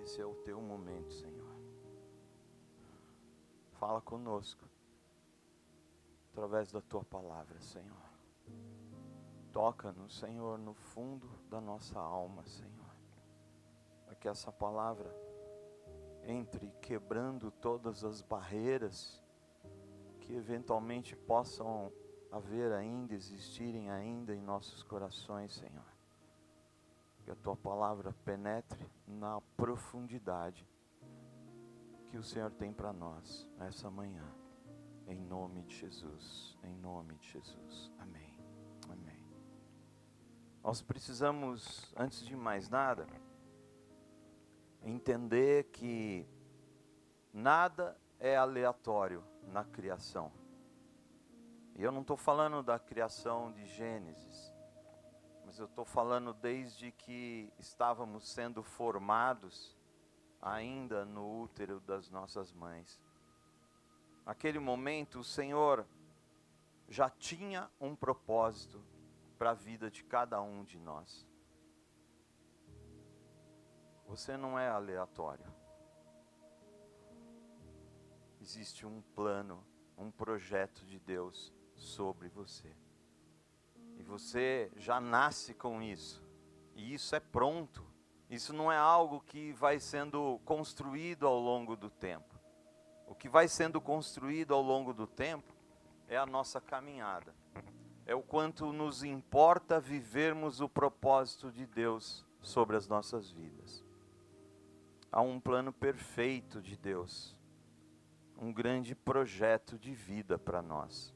Esse é o teu momento, Senhor. Fala conosco, através da tua palavra, Senhor. Toca-nos, Senhor, no fundo da nossa alma, Senhor. Para que essa palavra entre quebrando todas as barreiras que eventualmente possam haver ainda, existirem ainda em nossos corações, Senhor. Que a tua palavra penetre na profundidade que o Senhor tem para nós nessa manhã. Em nome de Jesus, em nome de Jesus. Amém, amém. Nós precisamos, antes de mais nada, entender que nada é aleatório na criação. E eu não estou falando da criação de Gênesis, mas eu estou falando desde que estávamos sendo formados ainda no útero das nossas mães. Naquele momento o Senhor já tinha um propósito para a vida de cada um de nós. Você não é aleatório. Existe um plano, um projeto de Deus sobre você. E você já nasce com isso. E isso é pronto. Isso não é algo que vai sendo construído ao longo do tempo. O que vai sendo construído ao longo do tempo é a nossa caminhada. É o quanto nos importa vivermos o propósito de Deus sobre as nossas vidas. Há um plano perfeito de Deus. Um grande projeto de vida para nós.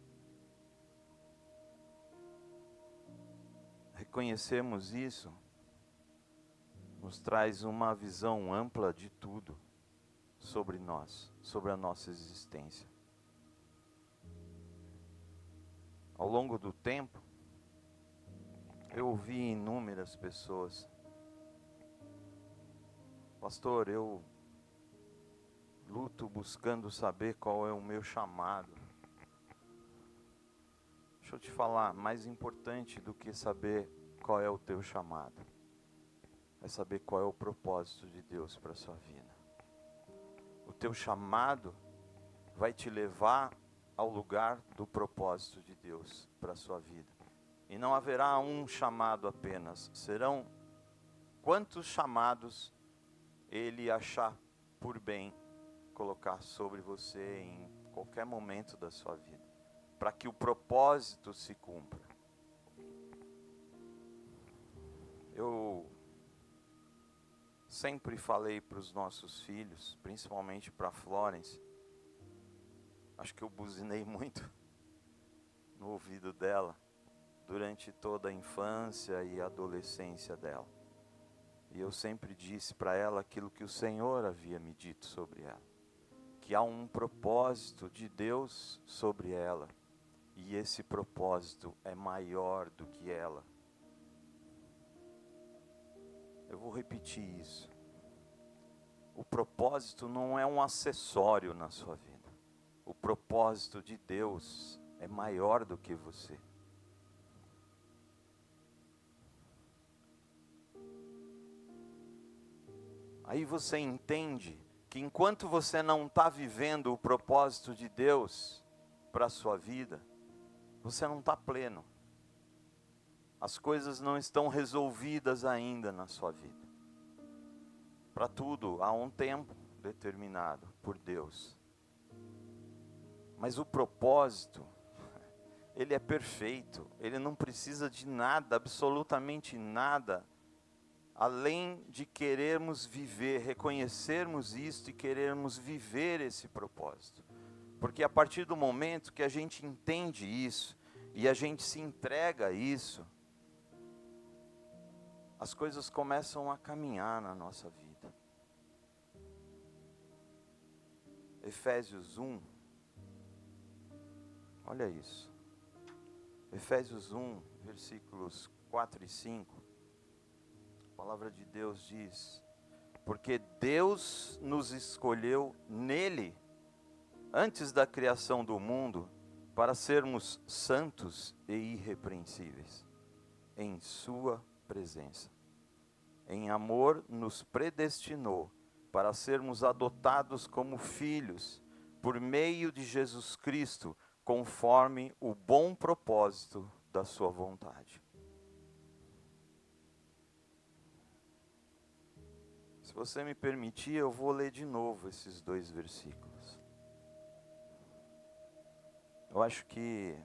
Reconhecermos isso nos traz uma visão ampla de tudo sobre nós, sobre a nossa existência. Ao longo do tempo, eu ouvi inúmeras pessoas: pastor, eu luto buscando saber qual é o meu chamado. Deixa eu te falar, mais importante do que saber qual é o teu chamado, é saber qual é o propósito de Deus para a sua vida. O teu chamado vai te levar ao lugar do propósito de Deus para a sua vida. E não haverá um chamado apenas, serão quantos chamados Ele achar por bem colocar sobre você em qualquer momento da sua vida, para que o propósito se cumpra. Eu sempre falei para os nossos filhos, principalmente para a Florence, acho que eu buzinei muito no ouvido dela durante toda a infância e adolescência dela. E eu sempre disse para ela aquilo que o Senhor havia me dito sobre ela, que há um propósito de Deus sobre ela, e esse propósito é maior do que ela. Eu vou repetir isso. O propósito não é um acessório na sua vida. O propósito de Deus é maior do que você. Aí você entende que enquanto você não está vivendo o propósito de Deus para a sua vida, você não está pleno. As coisas não estão resolvidas ainda na sua vida. Para tudo há um tempo determinado por Deus. Mas o propósito, ele é perfeito. Ele não precisa de nada, absolutamente nada, além de querermos viver, reconhecermos isto e querermos viver esse propósito. Porque a partir do momento que a gente entende isso e a gente se entrega a isso, as coisas começam a caminhar na nossa vida. Efésios 1, olha isso. Efésios 1, versículos 4 e 5. A palavra de Deus diz: porque Deus nos escolheu nele, antes da criação do mundo, para sermos santos e irrepreensíveis, em sua presença. Em amor nos predestinou para sermos adotados como filhos, por meio de Jesus Cristo, conforme o bom propósito da sua vontade. Se você me permitir, eu vou ler de novo esses 2 versículos. Eu acho que,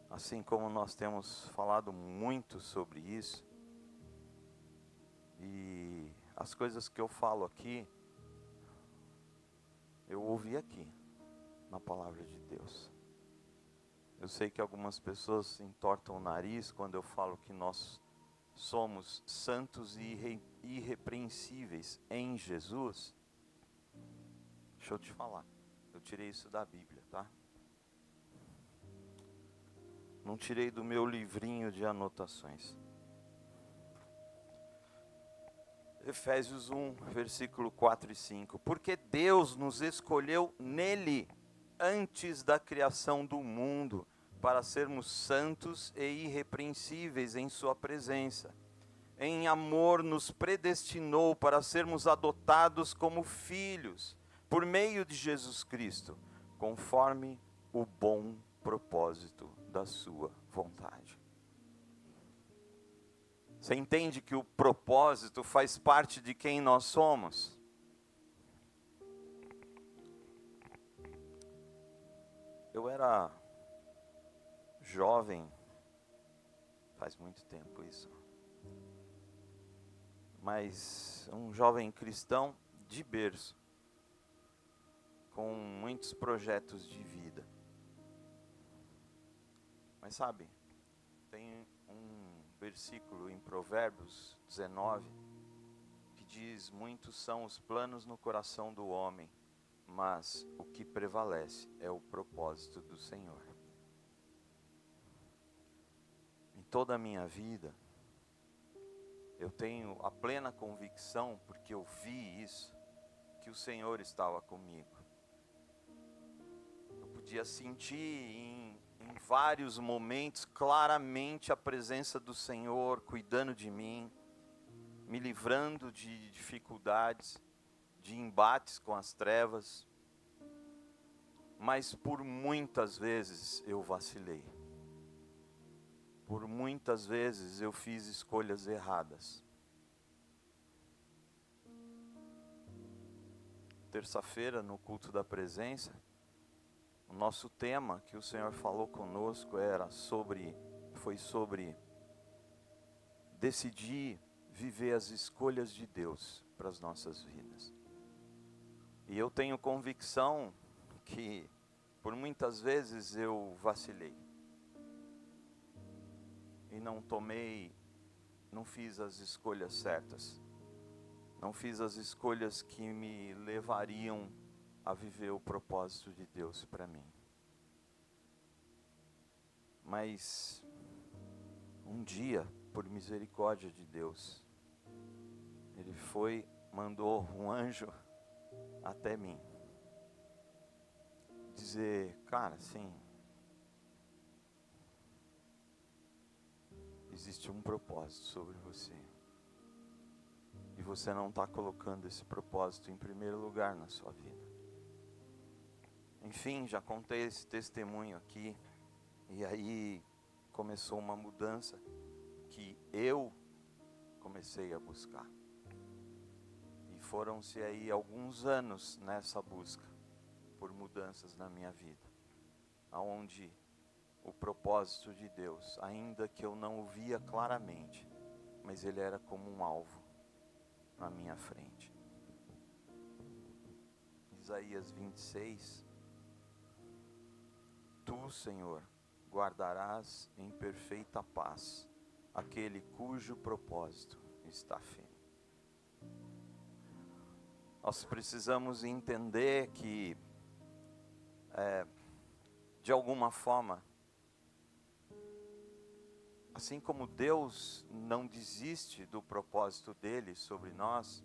assim como nós temos falado muito sobre isso, e as coisas que eu falo aqui, eu ouvi aqui, na palavra de Deus. Eu sei que algumas pessoas entortam o nariz quando eu falo que nós somos santos e irrepreensíveis em Jesus. Deixa eu te falar, eu tirei isso da Bíblia, tá? Não tirei do meu livrinho de anotações. Efésios 1, versículo 4 e 5. Porque Deus nos escolheu nele, antes da criação do mundo, para sermos santos e irrepreensíveis em sua presença. Em amor nos predestinou para sermos adotados como filhos, por meio de Jesus Cristo, conforme o bom propósito da sua vontade. Você entende que o propósito faz parte de quem nós somos? Eu era jovem, faz muito tempo isso, mas um jovem cristão de berço, com muitos projetos de vida. Mas sabe, tem um versículo em Provérbios 19, que diz: muitos são os planos no coração do homem, mas o que prevalece é o propósito do Senhor. Em toda a minha vida, eu tenho a plena convicção, porque eu vi isso, que o Senhor estava comigo. Eu podia sentir em vários momentos claramente a presença do Senhor cuidando de mim, me livrando de dificuldades, de embates com as trevas. Mas por muitas vezes eu vacilei. Por muitas vezes eu fiz escolhas erradas. Terça-feira, no culto da presença, o nosso tema que o Senhor falou conosco foi sobre decidir viver as escolhas de Deus para as nossas vidas. E eu tenho convicção que por muitas vezes eu vacilei. E não fiz as escolhas certas. Não fiz as escolhas que me levariam a viver o propósito de Deus para mim. Mas um dia, por misericórdia de Deus, Ele mandou um anjo até mim, dizer: cara, sim, existe um propósito sobre você. E você não está colocando esse propósito em primeiro lugar na sua vida. Enfim, já contei esse testemunho aqui. E aí começou uma mudança que eu comecei a buscar. E foram-se aí alguns anos nessa busca por mudanças na minha vida, aonde o propósito de Deus, ainda que eu não o via claramente, mas ele era como um alvo na minha frente. Isaías 26: Tu, Senhor, guardarás em perfeita paz aquele cujo propósito está firme. Nós precisamos entender que, de alguma forma, assim como Deus não desiste do propósito dele sobre nós,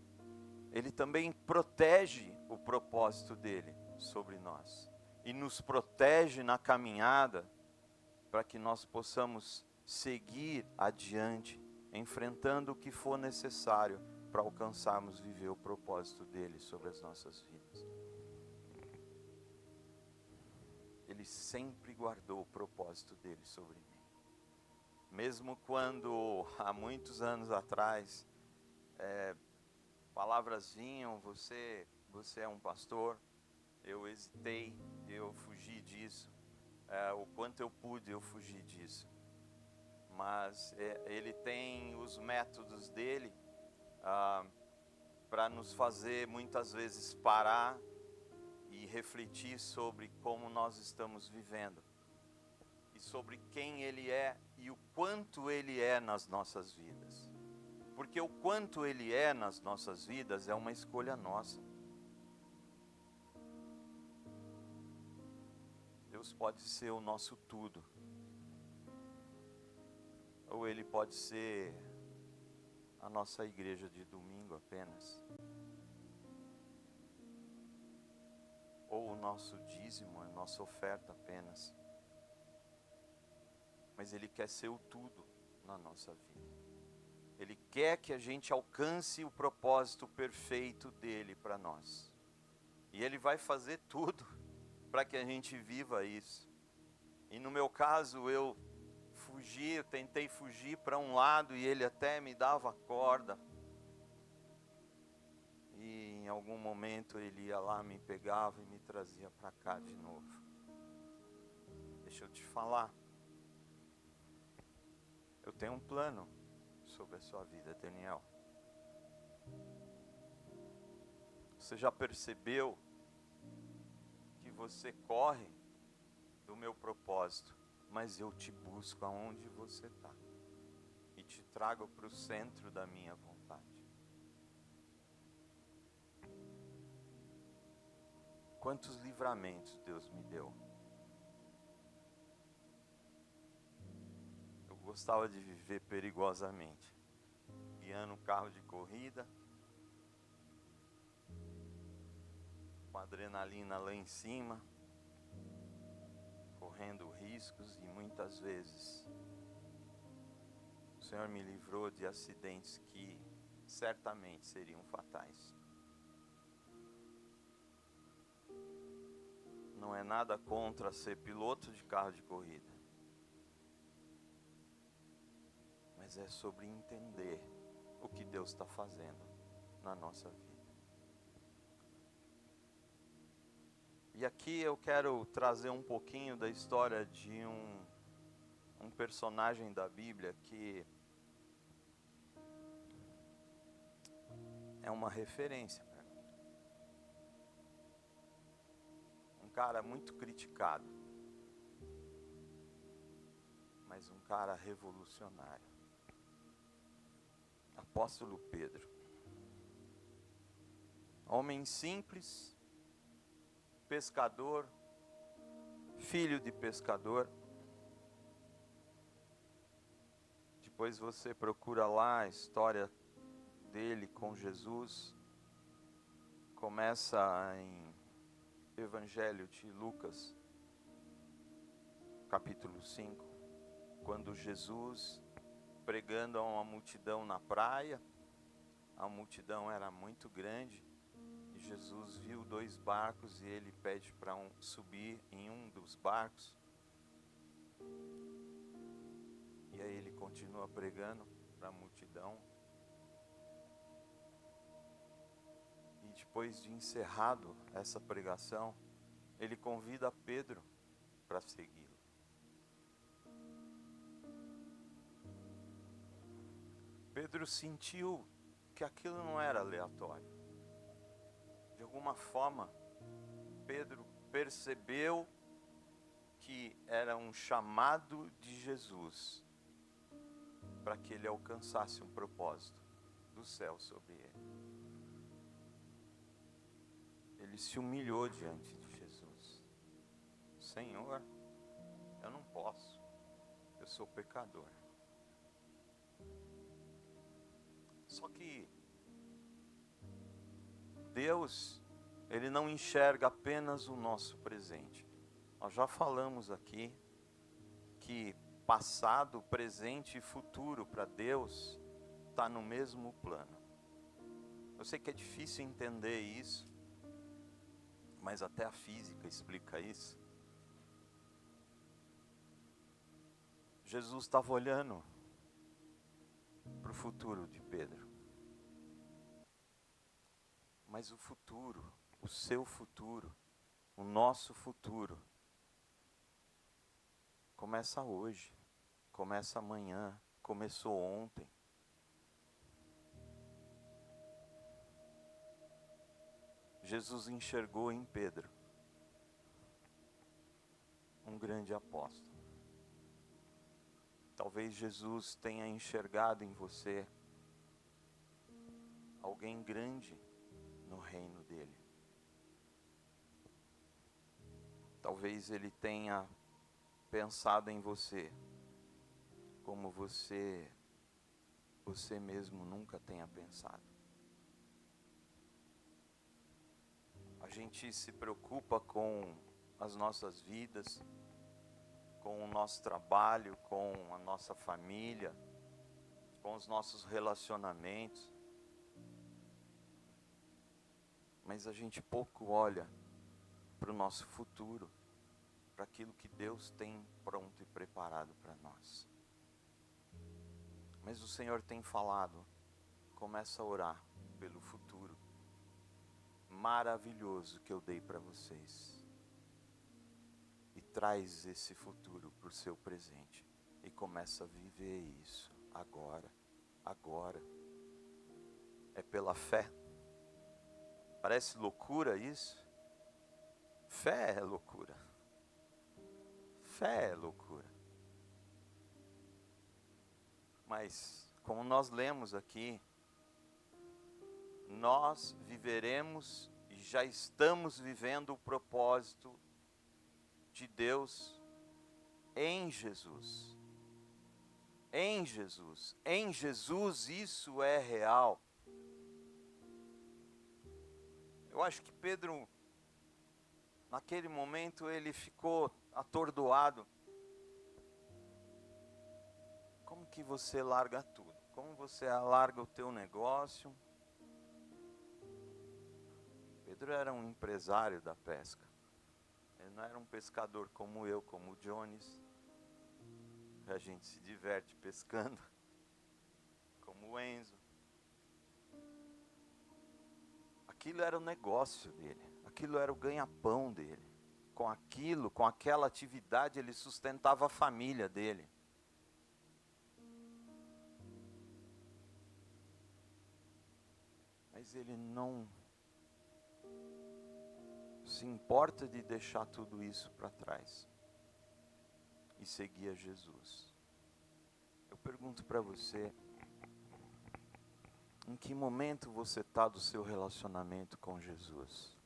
Ele também protege o propósito dele sobre nós. E nos protege na caminhada para que nós possamos seguir adiante, enfrentando o que for necessário para alcançarmos viver o propósito dele sobre as nossas vidas. Ele sempre guardou o propósito dele sobre mim. Mesmo quando, há muitos anos atrás, palavras vinham, você é um pastor, eu hesitei, eu fugi disso, o quanto eu pude eu fugi disso. Mas ele tem os métodos dele para nos fazer muitas vezes parar e refletir sobre como nós estamos vivendo e sobre quem ele é e o quanto ele é nas nossas vidas. Porque o quanto ele é nas nossas vidas é uma escolha nossa. Deus pode ser o nosso tudo, ou ele pode ser a nossa igreja de domingo apenas, ou o nosso dízimo, a nossa oferta apenas. Mas ele quer ser o tudo na nossa vida. Ele quer que a gente alcance o propósito perfeito dele para nós. E ele vai fazer tudo para que a gente viva isso. E no meu caso, eu tentei fugir para um lado e ele até me dava corda. E em algum momento ele ia lá, me pegava e me trazia para cá de novo. Deixa eu te falar. Eu tenho um plano sobre a sua vida, Daniel. Você já percebeu que você corre do meu propósito, mas eu te busco aonde você está e te trago para o centro da minha vontade. Quantos livramentos Deus me deu. Eu gostava de viver perigosamente, guiando um carro de corrida, com adrenalina lá em cima, correndo riscos, e muitas vezes o Senhor me livrou de acidentes que certamente seriam fatais. Não é nada contra ser piloto de carro de corrida, mas é sobre entender o que Deus está fazendo na nossa vida. E aqui eu quero trazer um pouquinho da história de um personagem da Bíblia que é uma referência para mim. Um cara muito criticado, mas um cara revolucionário. Apóstolo Pedro. Homem simples, pescador, filho de pescador. Depois você procura lá a história dele com Jesus. Começa em Evangelho de Lucas, capítulo 5, quando Jesus, pregando a uma multidão na praia, a multidão era muito grande, e Jesus viu 2 barcos e ele pede para subir em um dos barcos. E aí ele continua pregando para a multidão. E depois de encerrado essa pregação, ele convida Pedro para segui-lo. Pedro sentiu que aquilo não era aleatório. De alguma forma, Pedro percebeu que era um chamado de Jesus para que ele alcançasse um propósito do céu sobre ele. Ele se humilhou diante de Jesus. Senhor, eu não posso, eu sou pecador. Só que Deus, Ele não enxerga apenas o nosso presente. Nós já falamos aqui que passado, presente e futuro para Deus está no mesmo plano. Eu sei que é difícil entender isso, mas até a física explica isso. Jesus estava olhando para o futuro de Pedro. Mas o futuro, o seu futuro, o nosso futuro, começa hoje, começa amanhã, começou ontem. Jesus enxergou em Pedro um grande apóstolo. Talvez Jesus tenha enxergado em você alguém grande no reino dele. Talvez ele tenha pensado em você como você mesmo nunca tenha pensado. A gente se preocupa com as nossas vidas, com o nosso trabalho, com a nossa família, com os nossos relacionamentos. Mas a gente pouco olha para o nosso futuro, para aquilo que Deus tem pronto e preparado para nós. Mas o Senhor tem falado, começa a orar pelo futuro maravilhoso que eu dei para vocês. E traz esse futuro para o seu presente. E começa a viver isso agora. Agora. É pela fé. Parece loucura isso? Fé é loucura. Fé é loucura. Mas, como nós lemos aqui, nós viveremos e já estamos vivendo o propósito de Deus em Jesus. Em Jesus. Em Jesus isso é real. Eu acho que Pedro, naquele momento, ele ficou atordoado. Como que você larga tudo? Como você larga o teu negócio? Pedro era um empresário da pesca. Ele não era um pescador como eu, como o Jones. A gente se diverte pescando. Como o Enzo. Aquilo era o negócio dele. Aquilo era o ganha-pão dele. Com aquilo, com aquela atividade, ele sustentava a família dele. Mas ele não se importa de deixar tudo isso para trás e seguir a Jesus. Eu pergunto para você, em que momento você está do seu relacionamento com Jesus?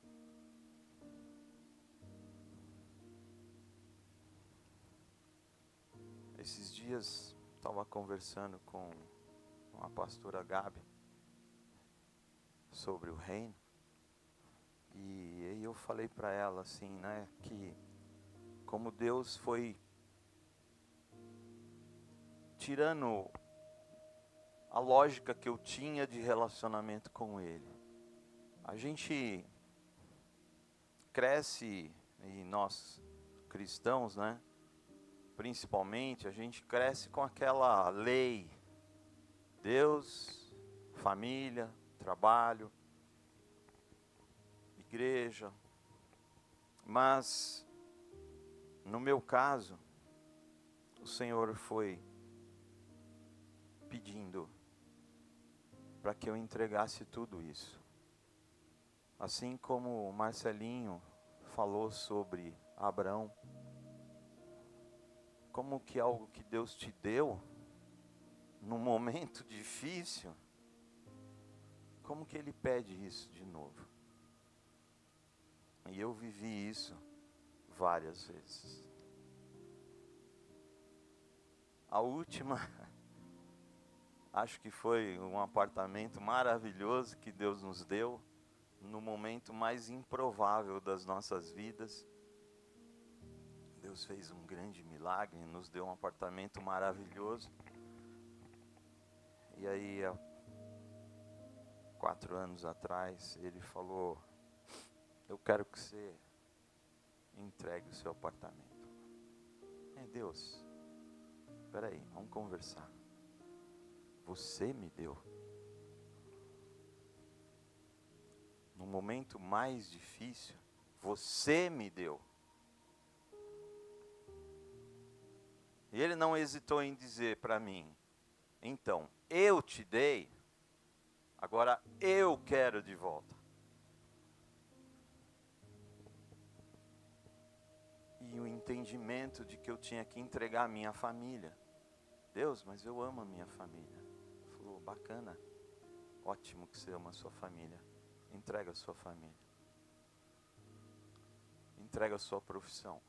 Esses dias estava conversando com a pastora Gabi sobre o reino. E aí eu falei para ela assim, né, que como Deus foi tirando a lógica que eu tinha de relacionamento com Ele. A gente cresce, e nós cristãos, né, principalmente, a gente cresce com aquela lei. Deus, família, trabalho, igreja. Mas, no meu caso, o Senhor foi pedindo para que eu entregasse tudo isso. Assim como o Marcelinho falou sobre Abraão, como que algo que Deus te deu, num momento difícil, como que Ele pede isso de novo? E eu vivi isso várias vezes. A última, acho que foi um apartamento maravilhoso que Deus nos deu, no momento mais improvável das nossas vidas. Deus fez um grande milagre, nos deu um apartamento maravilhoso. E aí, 4 anos atrás, ele falou: eu quero que você entregue o seu apartamento. Deus, espera aí, vamos conversar. Você me deu. No momento mais difícil, você me deu. E ele não hesitou em dizer para mim: então, eu te dei, agora eu quero de volta. E o entendimento de que eu tinha que entregar a minha família. Deus, mas eu amo a minha família. Ele falou: bacana, ótimo que você ama a sua família. Entrega a sua família. Entrega a sua profissão.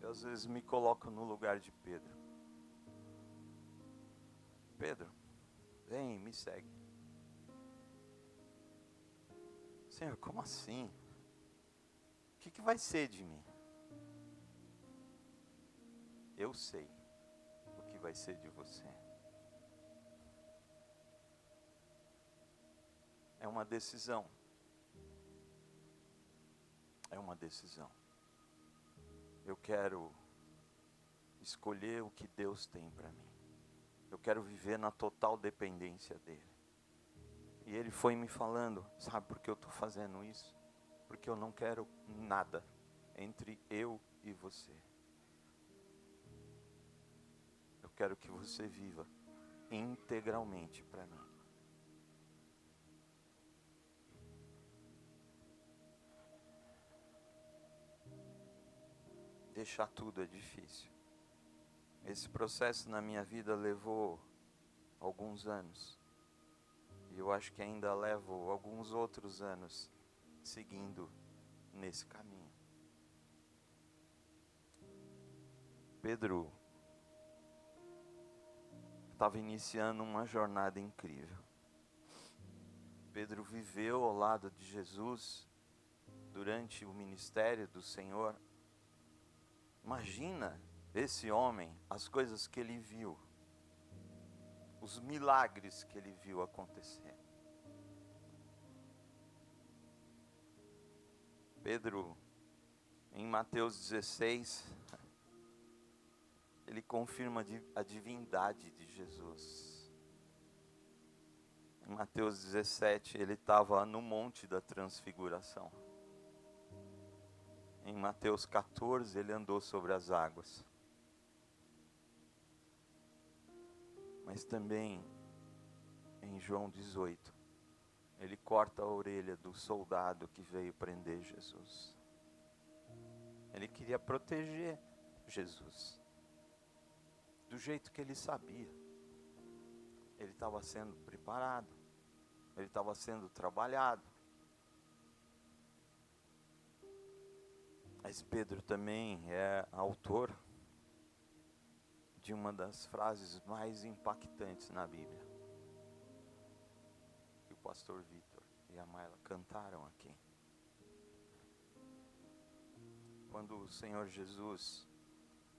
Eu às vezes me coloco no lugar de Pedro. Pedro, vem, me segue. Senhor, como assim? O que vai ser de mim? Eu sei o que vai ser de você. É uma decisão. É uma decisão. Eu quero escolher o que Deus tem para mim. Eu quero viver na total dependência dEle. E Ele foi me falando: sabe por que eu estou fazendo isso? Porque eu não quero nada entre eu e você. Eu quero que você viva integralmente para mim. Deixar tudo é difícil. Esse processo na minha vida levou alguns anos. E eu acho que ainda levo alguns outros anos seguindo nesse caminho. Pedro estava iniciando uma jornada incrível. Pedro viveu ao lado de Jesus durante o ministério do Senhor. Imagina esse homem, as coisas que ele viu, os milagres que ele viu acontecer. Pedro, em Mateus 16, ele confirma a divindade de Jesus. Em Mateus 17, ele estava no Monte da Transfiguração. Em Mateus 14, ele andou sobre as águas. Mas também, em João 18, ele corta a orelha do soldado que veio prender Jesus. Ele queria proteger Jesus, do jeito que ele sabia. Ele estava sendo preparado, ele estava sendo trabalhado. Mas Pedro também é autor de uma das frases mais impactantes na Bíblia, que o pastor Vitor e a Mayla cantaram aqui. Quando o Senhor Jesus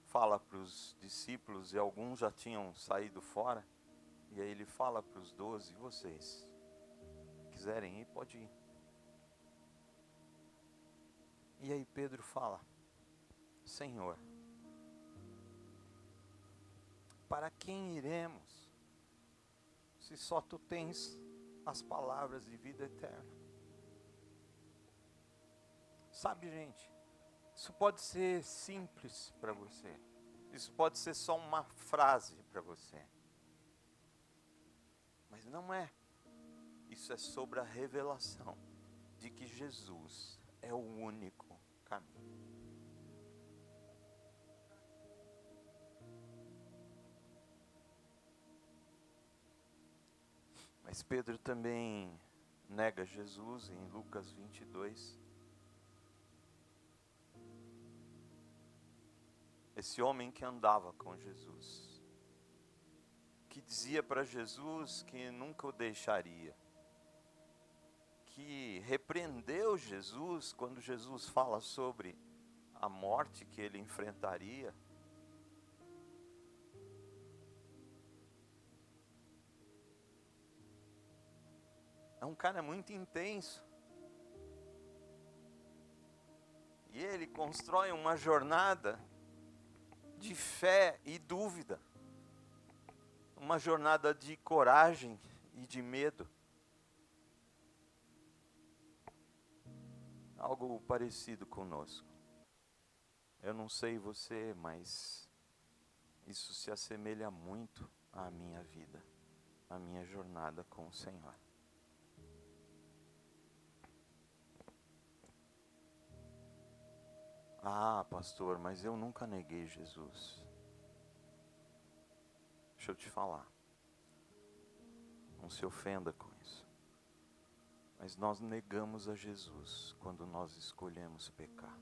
fala para os discípulos, e alguns já tinham saído fora, e aí ele fala para os 12, vocês quiserem ir, pode ir. E aí Pedro fala: Senhor, para quem iremos, se só tu tens as palavras de vida eterna? Sabe, gente, isso pode ser simples para você. Isso pode ser só uma frase para você. Mas não é. Isso é sobre a revelação de que Jesus é o único caminho. Mas Pedro também nega Jesus em Lucas 22. Esse homem que andava com Jesus, que dizia para Jesus que nunca o deixaria, que repreendeu Jesus quando Jesus fala sobre a morte que ele enfrentaria. um cara muito intenso. E ele constrói uma jornada de fé e dúvida. Uma jornada de coragem e de medo. Algo parecido conosco. Eu não sei você, mas isso se assemelha muito à minha vida, à minha jornada com o Senhor. Ah, pastor, mas eu nunca neguei Jesus. Deixa eu te falar. Não se ofenda com isso. Mas nós negamos a Jesus quando nós escolhemos pecar.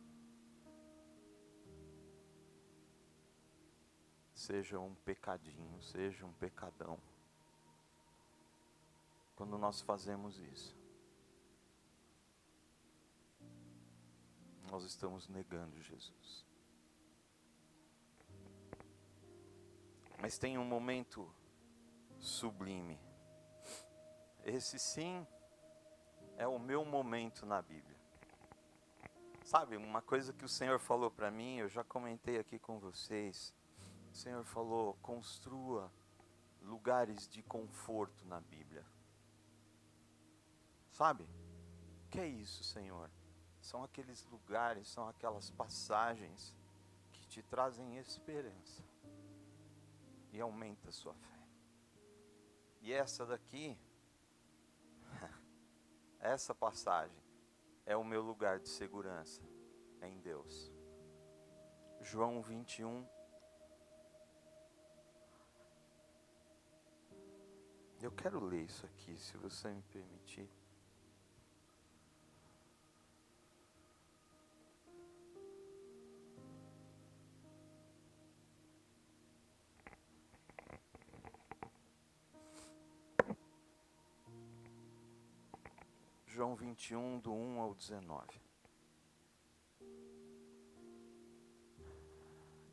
Seja um pecadinho, seja um pecadão. Quando nós fazemos isso, nós estamos negando Jesus. Mas tem um momento sublime. Esse sim é o meu momento na Bíblia. Sabe, uma coisa que o Senhor falou para mim, eu já comentei aqui com vocês. O Senhor falou, construa lugares de conforto na Bíblia. Sabe? O que é isso, Senhor? São aqueles lugares, são aquelas passagens que te trazem esperança e aumenta a sua fé. E essa daqui, essa passagem, é o meu lugar de segurança em Deus. João 21. Eu quero ler isso aqui, se você me permitir. João 21, do 1 ao 19.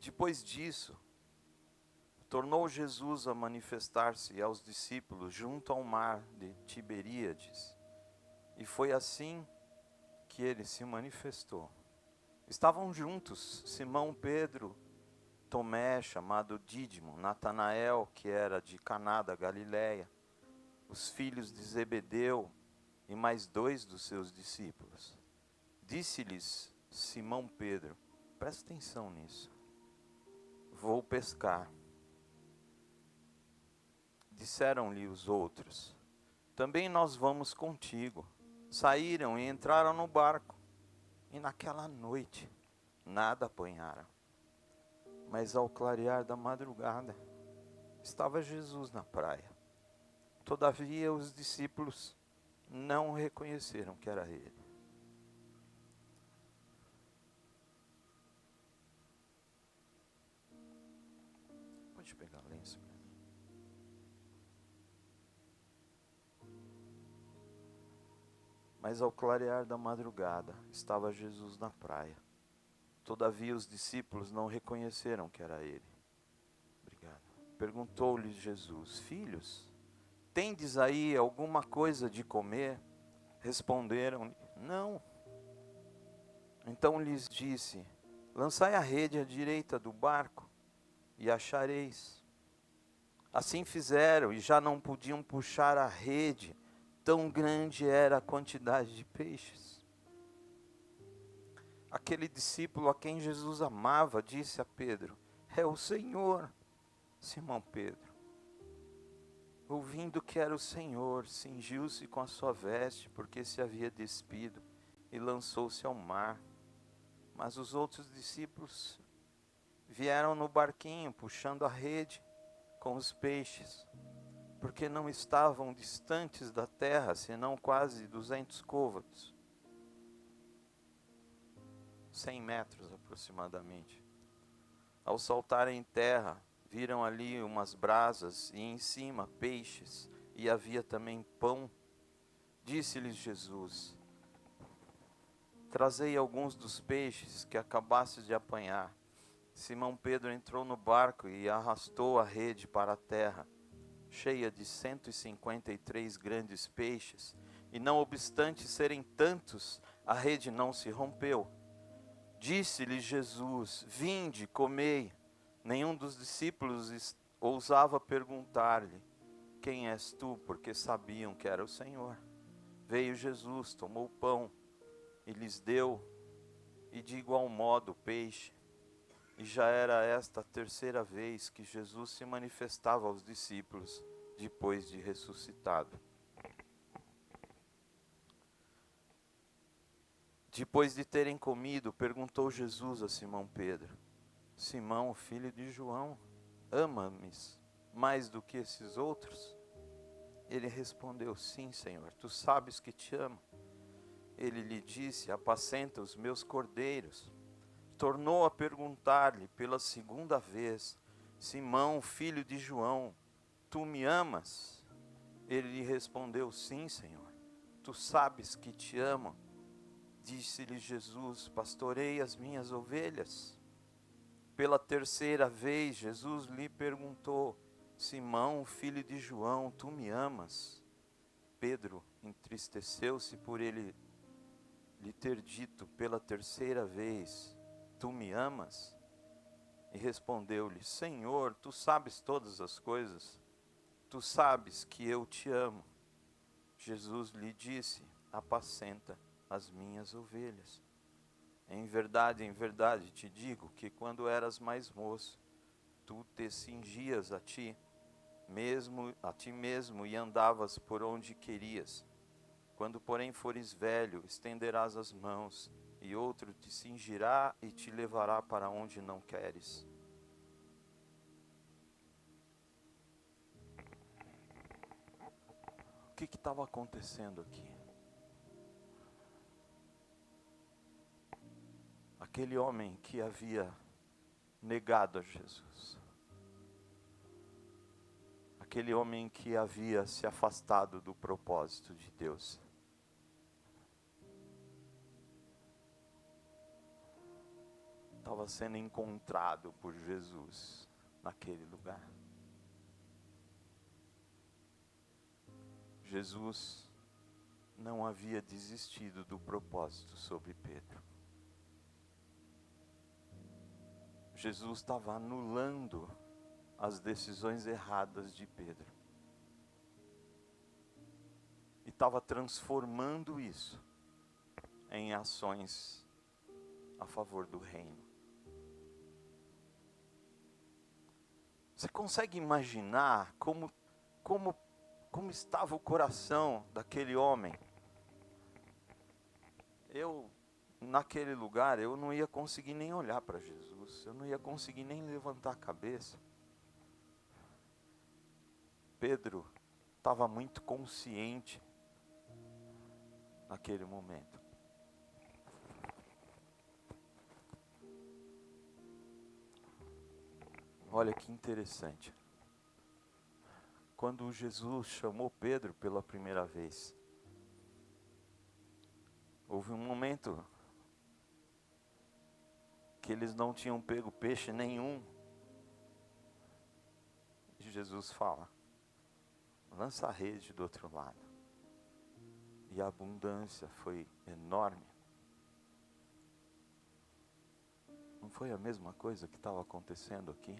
Depois disso, tornou Jesus a manifestar-se aos discípulos junto ao mar de Tiberíades. E foi assim que ele se manifestou. Estavam juntos Simão, Pedro, Tomé, chamado Dídimo, Natanael, que era de Caná da Galileia, os filhos de Zebedeu e mais 2 dos seus discípulos. Disse-lhes Simão Pedro, presta atenção nisso, vou pescar. Disseram-lhe os outros, também nós vamos contigo. Saíram e entraram no barco, e naquela noite nada apanharam. Mas ao clarear da madrugada, estava Jesus na praia. Todavia os discípulos não reconheceram que era ele. Pode pegar lenço para mim. Mas ao clarear da madrugada, estava Jesus na praia. Todavia os discípulos não reconheceram que era ele. Obrigado. Perguntou-lhes Jesus, filhos, tendes aí alguma coisa de comer? Responderam-lhe, não. Então lhes disse, lançai a rede à direita do barco e achareis. Assim fizeram e já não podiam puxar a rede, tão grande era a quantidade de peixes. Aquele discípulo a quem Jesus amava disse a Pedro, é o Senhor. Simão Pedro, ouvindo que era o Senhor, cingiu-se com a sua veste, porque se havia despido, e lançou-se ao mar. Mas os outros discípulos vieram no barquinho, puxando a rede com os peixes, porque não estavam distantes da terra, senão quase 200 côvados, 100 metros aproximadamente. Ao saltarem em terra, viram ali umas brasas e em cima peixes, e havia também pão. Disse-lhes Jesus, trazei alguns dos peixes que acabastes de apanhar. Simão Pedro entrou no barco e arrastou a rede para a terra, cheia de 153 grandes peixes, E não obstante serem tantos, a rede não se rompeu. Disse-lhe Jesus: vinde, comei. Nenhum dos discípulos ousava perguntar-lhe: quem és tu? Porque sabiam que era o Senhor. Veio Jesus, tomou o pão e lhes deu, e de igual modo o peixe. E já era esta a terceira vez que Jesus se manifestava aos discípulos, depois de ressuscitado. Depois de terem comido, perguntou Jesus a Simão Pedro: Simão, filho de João, ama-me mais do que esses outros? Ele respondeu: sim, Senhor, tu sabes que te amo. Ele lhe disse: apacenta os meus cordeiros. Tornou a perguntar-lhe pela segunda vez: Simão, filho de João, tu me amas? Ele lhe respondeu: sim, Senhor, tu sabes que te amo. Disse-lhe Jesus: pastorei as minhas ovelhas. Pela terceira vez, Jesus lhe perguntou: Simão, filho de João, tu me amas? Pedro entristeceu-se por ele lhe ter dito pela terceira vez: tu me amas? E respondeu-lhe: Senhor, tu sabes todas as coisas, tu sabes que eu te amo. Jesus lhe disse: apacenta as minhas ovelhas. Em verdade te digo que quando eras mais moço, tu te cingias a ti mesmo e andavas por onde querias. Quando porém fores velho, estenderás as mãos, e outro te cingirá e te levará para onde não queres. O que estava acontecendo aqui? Aquele homem que havia negado a Jesus, aquele homem que havia se afastado do propósito de Deus, estava sendo encontrado por Jesus naquele lugar. Jesus não havia desistido do propósito sobre Pedro. Jesus estava anulando as decisões erradas de Pedro. E estava transformando isso em ações a favor do reino. Você consegue imaginar como estava o coração daquele homem? Naquele lugar, eu não ia conseguir nem olhar para Jesus. Eu não ia conseguir nem levantar a cabeça. Pedro estava muito consciente naquele momento. Olha que interessante. Quando Jesus chamou Pedro pela primeira vez, houve um momento que eles não tinham pego peixe nenhum. E Jesus fala: lança a rede do outro lado. E a abundância foi enorme. Não foi a mesma coisa que estava acontecendo aqui?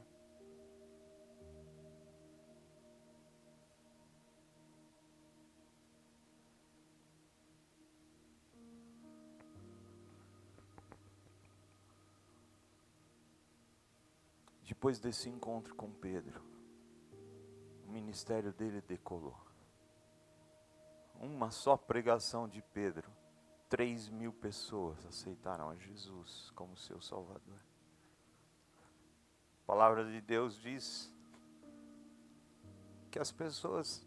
Depois desse encontro com Pedro, o ministério dele decolou. Uma só pregação de Pedro, 3.000 pessoas aceitaram a Jesus como seu Salvador. A palavra de Deus diz que as pessoas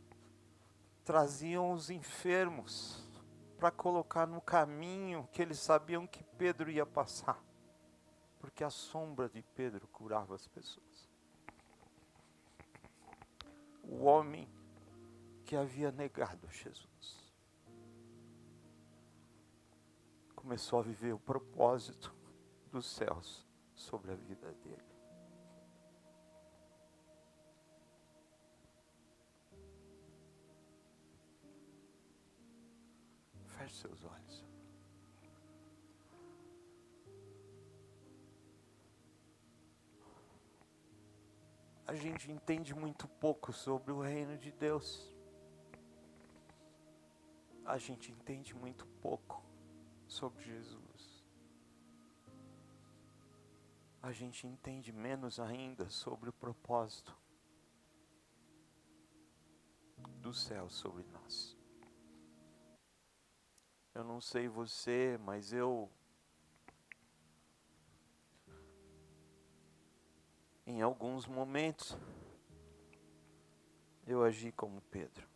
traziam os enfermos para colocar no caminho que eles sabiam que Pedro ia passar, porque a sombra de Pedro curava as pessoas. O homem que havia negado Jesus começou a viver o propósito dos céus sobre a vida dele. os seus olhos. A gente entende muito pouco sobre o reino de Deus. A gente entende muito pouco sobre Jesus. A gente entende menos ainda sobre o propósito do céu sobre nós. Eu não sei você, mas em alguns momentos, eu agi como Pedro.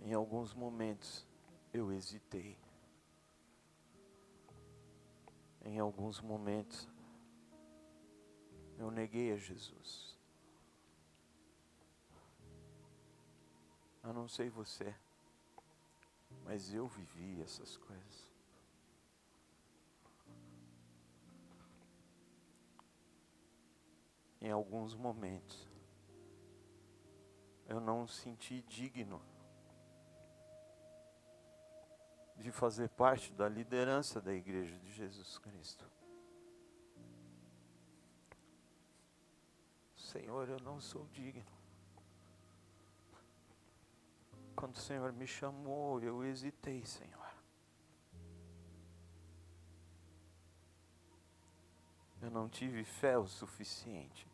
Em alguns momentos, eu hesitei. Em alguns momentos, eu neguei a Jesus. Eu não sei você, mas eu vivi essas coisas. Em alguns momentos, eu não senti digno de fazer parte da liderança da Igreja de Jesus Cristo. Senhor, eu não sou digno. Quando o Senhor me chamou, eu hesitei, Senhor. Eu não tive fé o suficiente.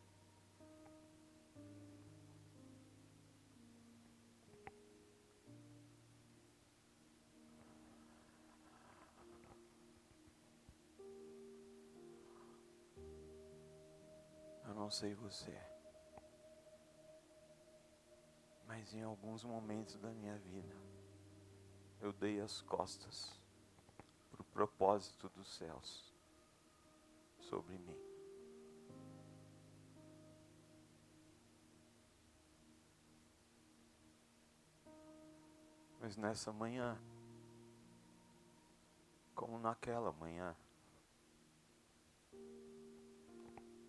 Eu não sei você, mas em alguns momentos da minha vida, eu dei as costas para o propósito dos céus sobre mim. Mas nessa manhã, como naquela manhã,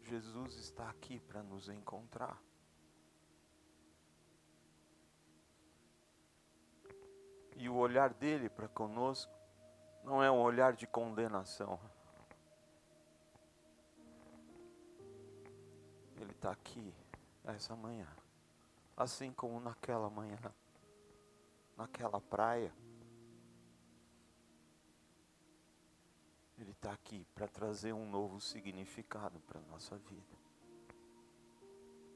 Jesus está aqui para nos encontrar. E o olhar dele para conosco não é um olhar de condenação. Ele está aqui essa manhã, assim como naquela manhã, naquela praia. Ele está aqui para trazer um novo significado para a nossa vida.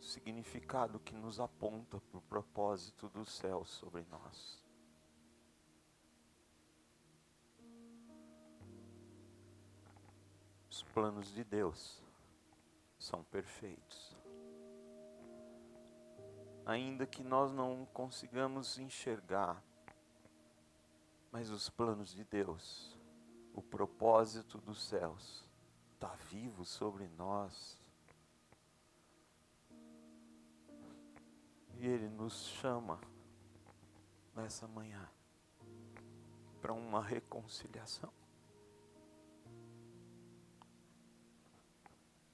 Significado que nos aponta para o propósito do céu sobre nós. Os planos de Deus são perfeitos. Ainda que nós não consigamos enxergar, mas os planos de Deus, o propósito dos céus, está vivo sobre nós. E Ele nos chama nessa manhã para uma reconciliação.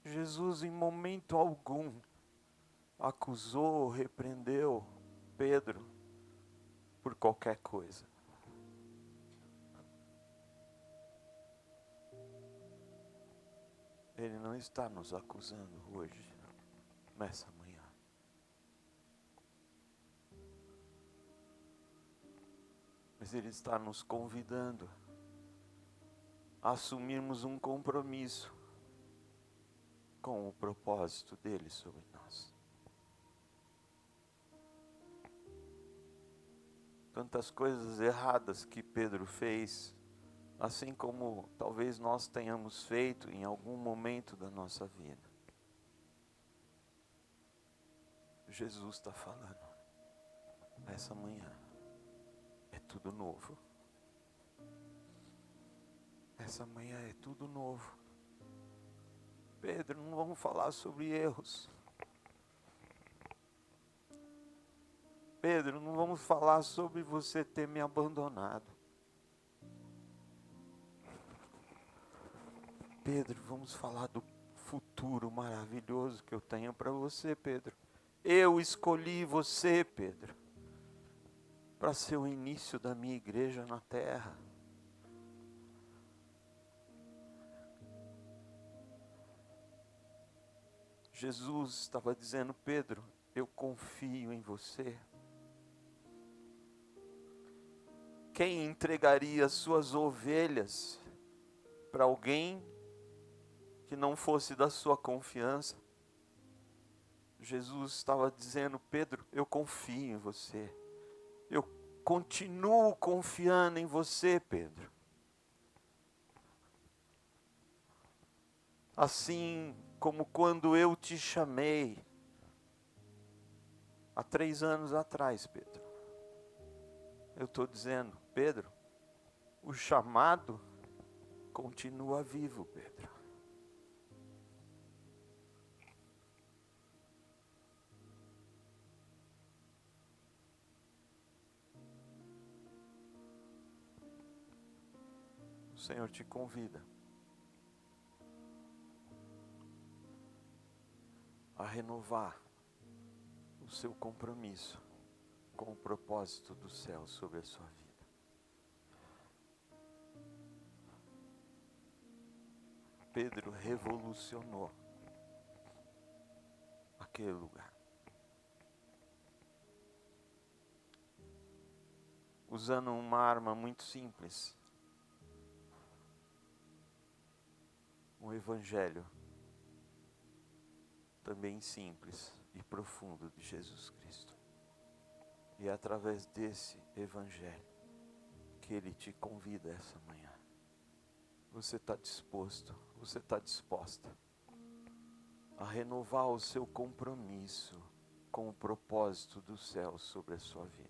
Jesus em momento algum acusou, repreendeu Pedro por qualquer coisa. Ele não está nos acusando hoje, nessa manhã. Mas Ele está nos convidando a assumirmos um compromisso com o propósito dele sobre nós. Tantas coisas erradas que Pedro fez, assim como talvez nós tenhamos feito em algum momento da nossa vida. Jesus está falando, essa manhã é tudo novo. Essa manhã é tudo novo. Pedro, não vamos falar sobre erros. Pedro, não vamos falar sobre você ter me abandonado. Pedro, vamos falar do futuro maravilhoso que eu tenho para você, Pedro. Eu escolhi você, Pedro, para ser o início da minha igreja na terra. Jesus estava dizendo: Pedro, eu confio em você. Quem entregaria suas ovelhas para alguém que não fosse da sua confiança? Jesus estava dizendo: Pedro, eu confio em você. Eu continuo confiando em você, Pedro. Assim como quando eu te chamei, há 3 anos atrás, Pedro. Eu estou dizendo: Pedro, o chamado continua vivo, Pedro. O Senhor te convida a renovar o seu compromisso com o propósito do céu sobre a sua vida. Pedro revolucionou aquele lugar, usando uma arma muito simples, um evangelho também simples e profundo de Jesus Cristo. E é através desse evangelho que Ele te convida essa manhã. Você está disposto, você está disposta a renovar o seu compromisso com o propósito do céu sobre a sua vida?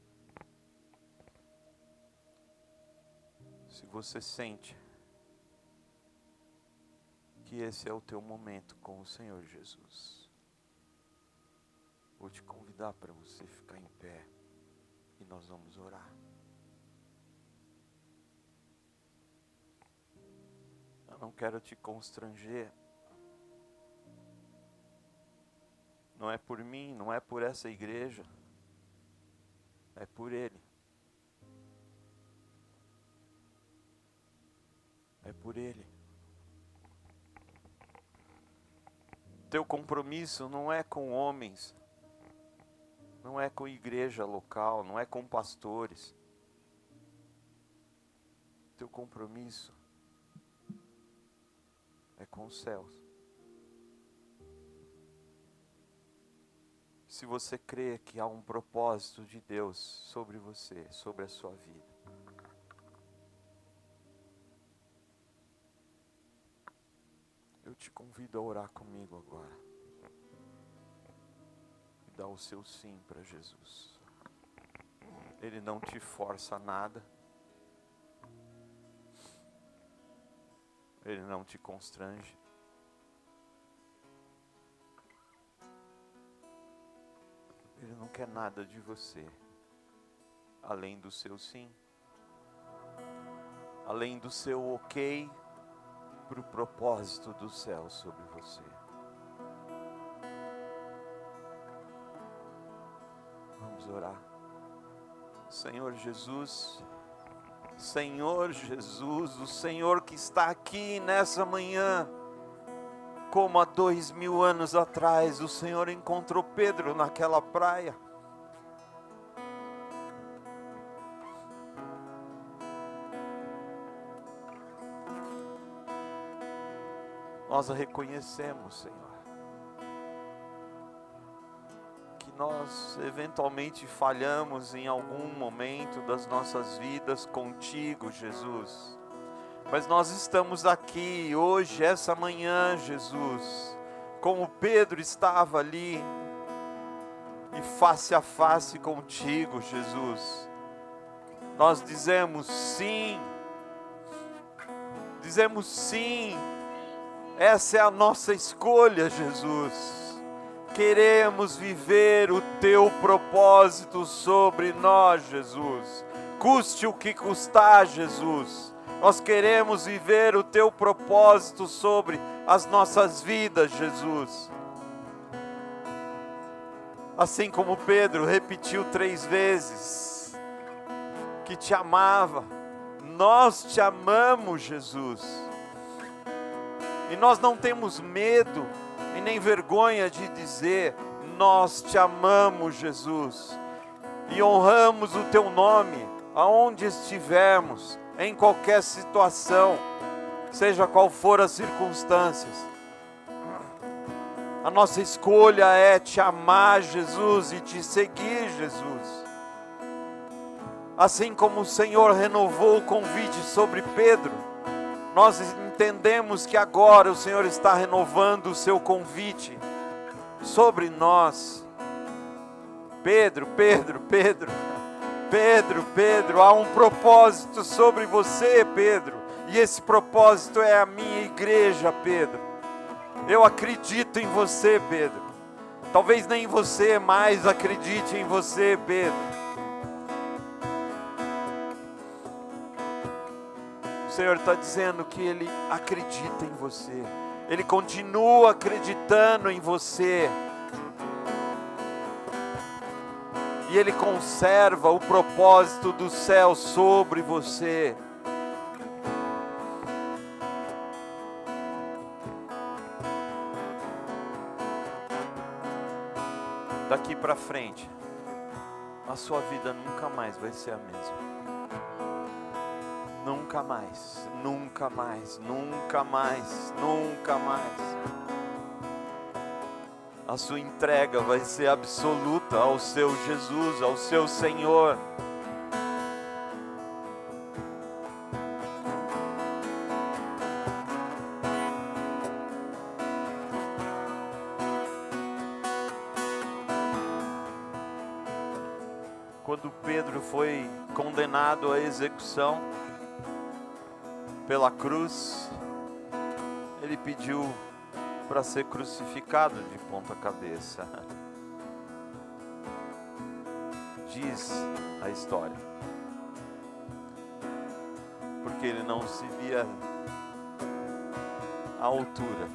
Se você sente que esse é o teu momento com o Senhor Jesus, vou te convidar para você ficar em pé e nós vamos orar. Eu não quero te constranger. Não é por mim, não é por essa igreja. É por Ele. É por Ele. Teu compromisso não é com homens. Não é com igreja local, não é com pastores. Teu compromisso é com os céus. Se você crê que há um propósito de Deus sobre você, sobre a sua vida, eu te convido a orar comigo agora. E dar o seu sim para Jesus. Ele não te força a nada. Ele não te constrange. Ele não quer nada de você, além do seu sim, além do seu ok para o propósito do céu sobre você. Vamos orar. Senhor Jesus, Senhor Jesus, o Senhor que está aqui nessa manhã, como há 2000 anos atrás o Senhor encontrou Pedro naquela praia. Nós reconhecemos, Senhor, que nós eventualmente falhamos em algum momento das nossas vidas contigo, Jesus. Mas nós estamos aqui hoje, essa manhã, Jesus, como Pedro estava ali, e face a face contigo, Jesus. Nós dizemos sim, essa é a nossa escolha, Jesus. Queremos viver o teu propósito sobre nós, Jesus. Custe o que custar, Jesus. Nós queremos viver o Teu propósito sobre as nossas vidas, Jesus. Assim como Pedro repetiu 3 vezes que Te amava, nós Te amamos, Jesus. E nós não temos medo e nem vergonha de dizer: nós Te amamos, Jesus. E honramos o Teu nome, aonde estivermos, em qualquer situação, seja qual for as circunstâncias. A nossa escolha é Te amar, Jesus, e Te seguir, Jesus. Assim como o Senhor renovou o convite sobre Pedro, nós entendemos que agora o Senhor está renovando o Seu convite sobre nós. Pedro, há um propósito sobre você, Pedro, e esse propósito é a minha igreja, Pedro. Eu acredito em você, Pedro. Talvez nem você mais acredite em você, Pedro. O Senhor está dizendo que Ele acredita em você. Ele continua acreditando em você. E Ele conserva o propósito do céu sobre você. Daqui para frente, a sua vida nunca mais vai ser a mesma. Nunca mais, nunca mais, nunca mais, nunca mais. A sua entrega vai ser absoluta ao seu Jesus, ao seu Senhor. Quando Pedro foi condenado à execução pela cruz, ele pediu para ser crucificado de ponta cabeça. Diz a história, porque ele não se via à altura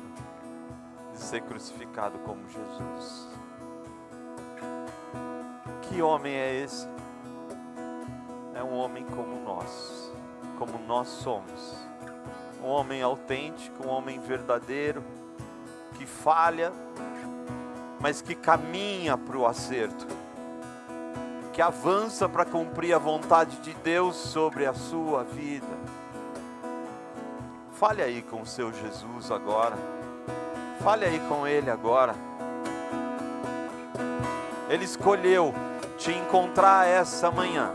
de ser crucificado como Jesus. Que homem é esse? É um homem como nós somos. Um homem autêntico, um homem verdadeiro, que falha, mas que caminha para o acerto, que avança para cumprir a vontade de Deus sobre a sua vida. Fale aí com o seu Jesus agora. Fale aí com Ele agora. Ele escolheu te encontrar essa manhã.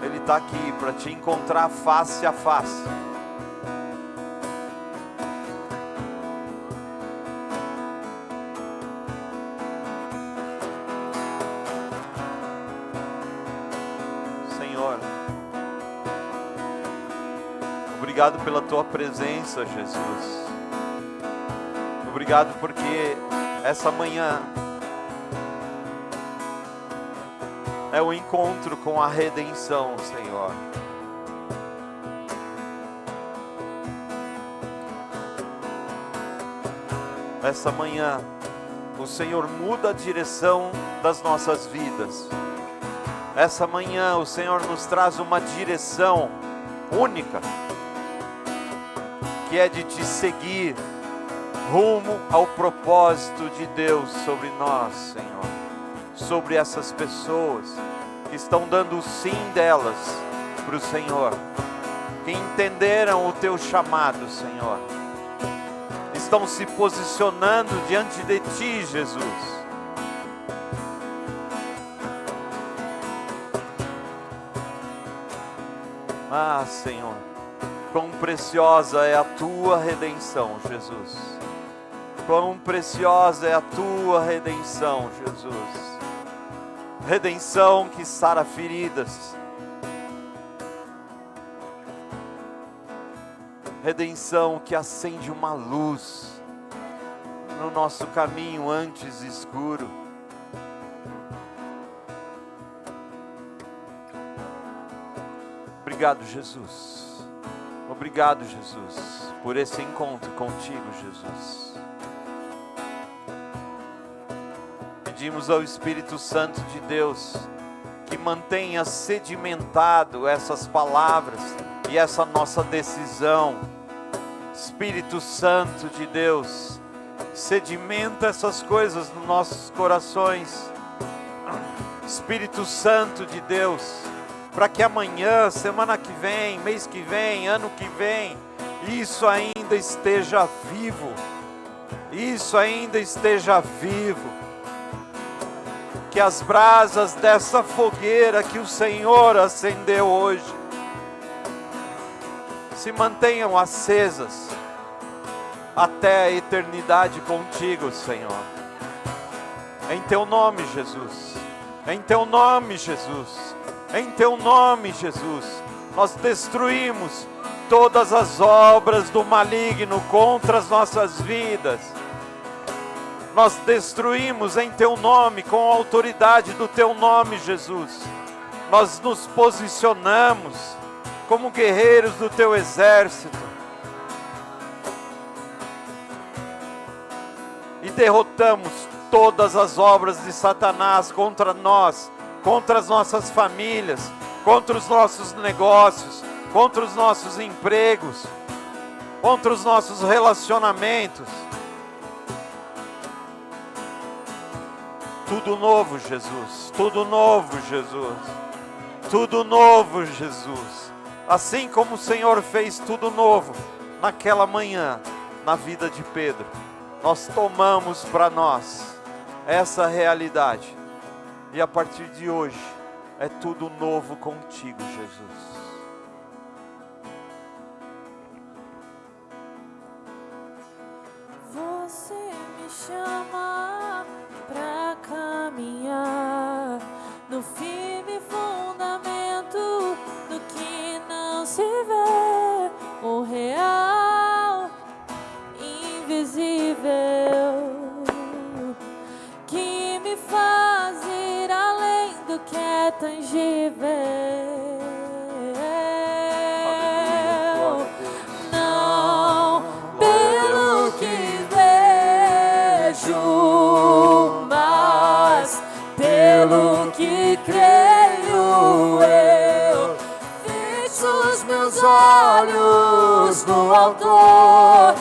Ele está aqui para te encontrar face a face. Senhor, obrigado pela Tua presença, Jesus. Obrigado porque essa manhã é o encontro com a redenção, Senhor. Essa manhã o Senhor muda a direção das nossas vidas. Essa manhã o Senhor nos traz uma direção única, que é de Te seguir rumo ao propósito de Deus sobre nós, Senhor. Sobre essas pessoas que estão dando o sim delas para o Senhor, que entenderam o Teu chamado, Senhor, estão se posicionando diante de Ti, Jesus. Ah, Senhor, quão preciosa é a Tua redenção, Jesus. Quão preciosa é a Tua redenção, Jesus. Redenção que sara feridas. Redenção que acende uma luz no nosso caminho antes escuro. Obrigado, Jesus. Obrigado, Jesus, por esse encontro contigo, Jesus. Pedimos ao Espírito Santo de Deus que mantenha sedimentado essas palavras e essa nossa decisão. Espírito Santo de Deus, sedimenta essas coisas nos nossos corações. Espírito Santo de Deus, para que amanhã, semana que vem, mês que vem, ano que vem, isso ainda esteja vivo. Isso ainda esteja vivo. Que as brasas dessa fogueira que o Senhor acendeu hoje se mantenham acesas até a eternidade contigo, Senhor. Em teu nome, Jesus. Em teu nome, Jesus. Em teu nome, Jesus. Nós destruímos todas as obras do maligno contra as nossas vidas. Nós destruímos em teu nome, com a autoridade do teu nome, Jesus. Nós nos posicionamos como guerreiros do teu exército e derrotamos todas as obras de Satanás contra nós, contra as nossas famílias, contra os nossos negócios, contra os nossos empregos, contra os nossos relacionamentos. Tudo novo, Jesus. Tudo novo, Jesus. Tudo novo, Jesus. Assim como o Senhor fez tudo novo naquela manhã, na vida de Pedro, nós tomamos para nós essa realidade. E a partir de hoje, é tudo novo contigo, Jesus. Você me chama pra caminhar no firme fundamento do que não se vê, o real, invisível, que me faz ir além do que é tangível. Não pelo que vejo, mas pelo que creio eu. Fixo os meus olhos no Autor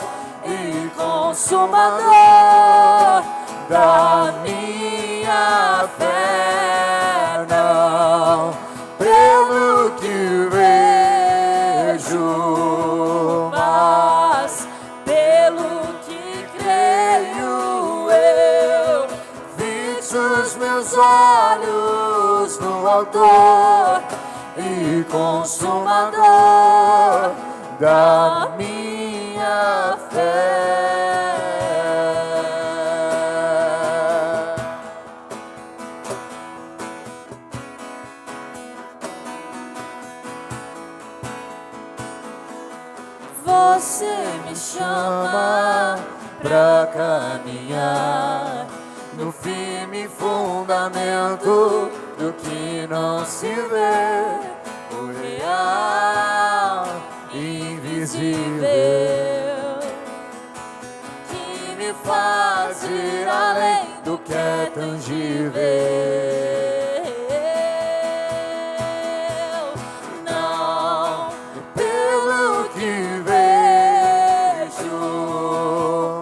e Consumador da minha fé. Não pelo que vejo, mas pelo que creio eu. Fixo os meus olhos no Autor e Consumador da minha fé. Você me chama pra caminhar no firme fundamento do que não se vê, o real, invisível, que me faz ir além do que é tangível. Não pelo que vejo,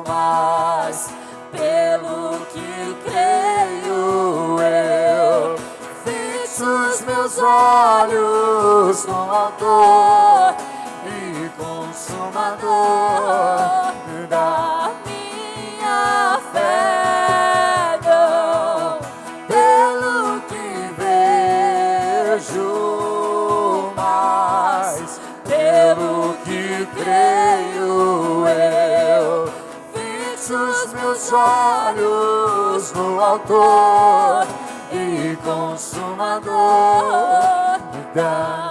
mas pelo que creio eu. Fixo os meus olhos no Autor e Consumador da minha fé. Não pelo que vejo, mas pelo que creio eu. Fixo os meus olhos no Autor e Consumador da